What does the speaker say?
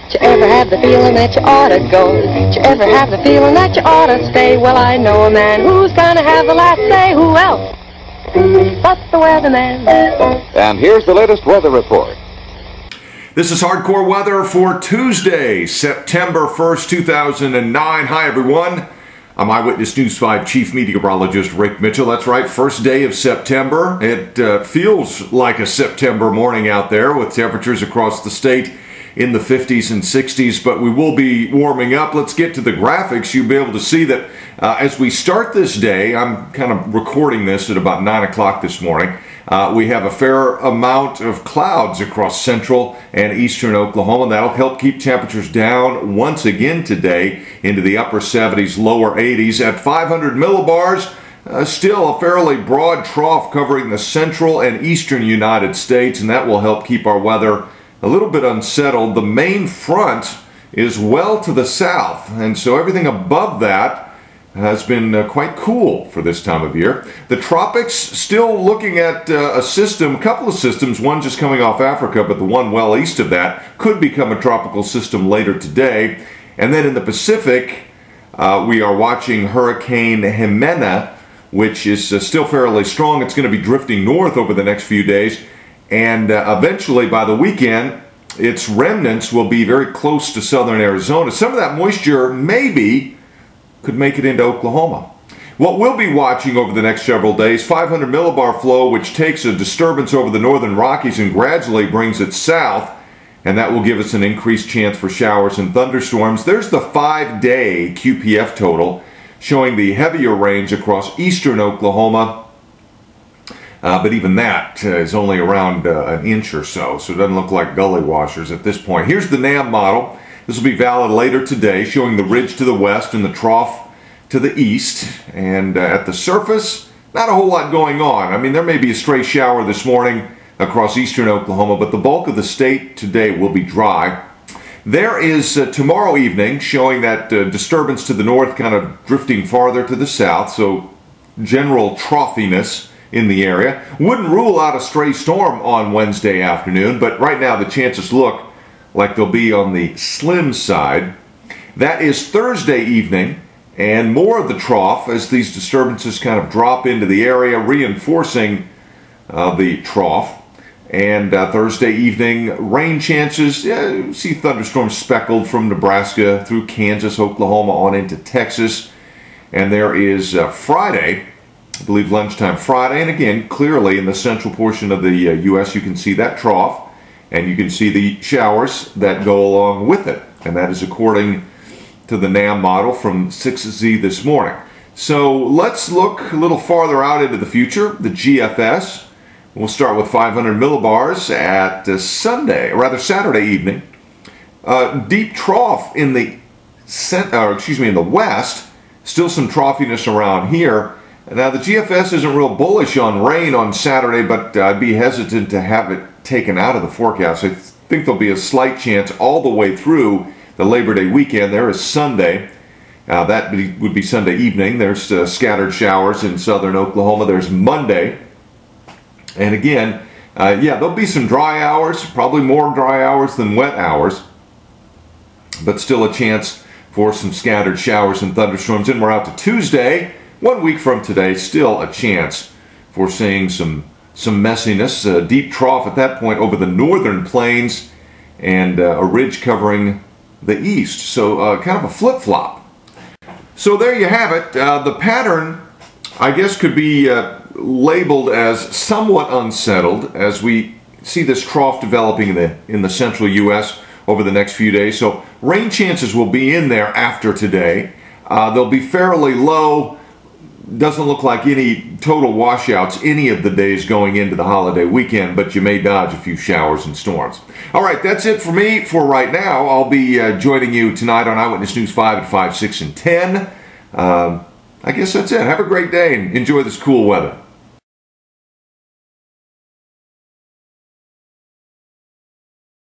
Did you ever have the feeling that you ought to go? Did you ever have the feeling that you ought to stay? Well, I know a man who's gonna have the last say. Who else but the weatherman? And here's the latest weather report. This is Hardcore Weather for Tuesday, September 1st, 2009. Hi, everyone. I'm Eyewitness News 5 Chief Meteorologist Rick Mitchell. That's right, first day of September. It feels like a September morning out there with temperatures across the state in the 50s and 60s, but we will be warming up. Let's get to the graphics. You'll be able to see that as we start this day, I'm kind of recording this at about 9 o'clock this morning. We have a fair amount of clouds across central and eastern Oklahoma. That'll help keep temperatures down once again today into the upper 70s, lower 80s. At 500 millibars, still a fairly broad trough covering the central and eastern United States, and that will help keep our weather a little bit unsettled. The main front is well to the south, and so everything above that has been quite cool for this time of year. The tropics still looking at a system, a couple of systems, one just coming off Africa, but the one well east of that could become a tropical system later today. And then in the Pacific, we are watching Hurricane Jimena, which is still fairly strong. It's going to be drifting north over the next few days, and eventually by the weekend, its remnants will be very close to southern Arizona. Some of that moisture maybe could make it into Oklahoma. What we'll be watching over the next several days, 500 millibar flow, which takes a disturbance over the northern Rockies and gradually brings it south, and that will give us an increased chance for showers and thunderstorms. There's the 5-day QPF total showing the heavier range across eastern Oklahoma, but even that is only around an inch or so, so it doesn't look like gully washers at this point. Here's the NAM model. This will be valid later today, showing the ridge to the west and the trough to the east. And at the surface, not a whole lot going on. I mean, there may be a stray shower this morning across eastern Oklahoma, but the bulk of the state today will be dry. There is tomorrow evening showing that disturbance to the north kind of drifting farther to the south, so general troughiness in the area. Wouldn't rule out a stray storm on Wednesday afternoon, but right now the chances look like they'll be on the slim side. That is Thursday evening, and more of the trough as these disturbances kind of drop into the area, reinforcing the trough. And Thursday evening, rain chances. You see thunderstorms speckled from Nebraska through Kansas, Oklahoma, on into Texas. And there is Friday, I believe lunchtime Friday, and again, clearly in the central portion of the U.S. you can see that trough, and you can see the showers that go along with it. And that is according to the NAM model from 6Z this morning. So let's look a little farther out into the future, the GFS. We'll start with 500 millibars at Saturday evening. Deep trough in the in the west. Still some troughiness around here. Now the GFS isn't real bullish on rain on Saturday, but I'd be hesitant to have it taken out of the forecast. I think there'll be a slight chance all the way through the Labor Day weekend. There is Sunday. That would be Sunday evening. There's scattered showers in southern Oklahoma. There's Monday. And again, yeah, there'll be some dry hours, probably more dry hours than wet hours, but still a chance for some scattered showers and thunderstorms. And we're out to Tuesday. 1 week from today, still a chance for seeing some messiness. A deep trough at that point over the northern plains and a ridge covering the east. So kind of a flip-flop. So there you have it. The pattern, I guess, could be labeled as somewhat unsettled as we see this trough developing in the central U.S. over the next few days. So rain chances will be in there after today. They'll be fairly low. Doesn't look like any total washouts any of the days going into the holiday weekend, but you may dodge a few showers and storms. All right, that's it for me for right now. I'll be joining you tonight on Eyewitness News 5 at 5, 6, and 10. I guess that's it. Have a great day and enjoy this cool weather.